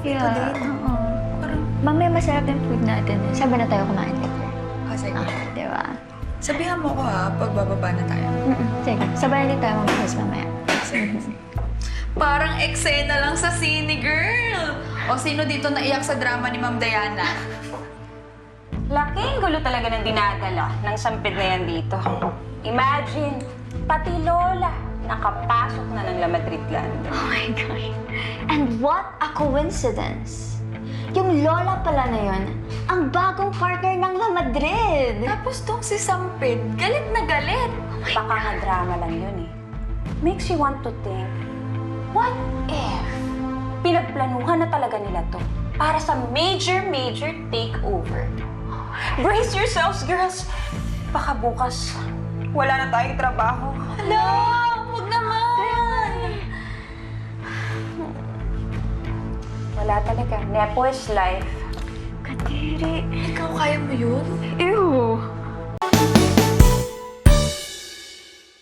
Ito Yeah, din. oo. Parang, Mamaya masarap yung food natin. Sabi na tayo kumain later. sige. Di ba? Sabihan mo ko pag bababa na tayo. Sige, sabay na tayo mag-host mamaya. Sige. Parang eksena lang sa sine, girl! O sino dito naiyak sa drama ni Ma'am Diana? Laking gulo talaga ng dinadala ng sampid na yan dito. Imagine, pati Lola nakapasok na ng La Madrid London. Oh my gosh. And what a coincidence. Yung lola pala na yun, ang bagong partner ng La Madrid. Tapos tong si Sampid, galit na galit. Baka nga drama lang yun eh. Makes you want to think, what if pinagplanuhan na talaga nila to para sa major takeover? Brace yourselves, girls! Baka bukas, wala na tayong trabaho. Hala, huwag naman! Wala talaga. Nepo is life. Kadiri. Ikaw, kaya mo yun? Ew!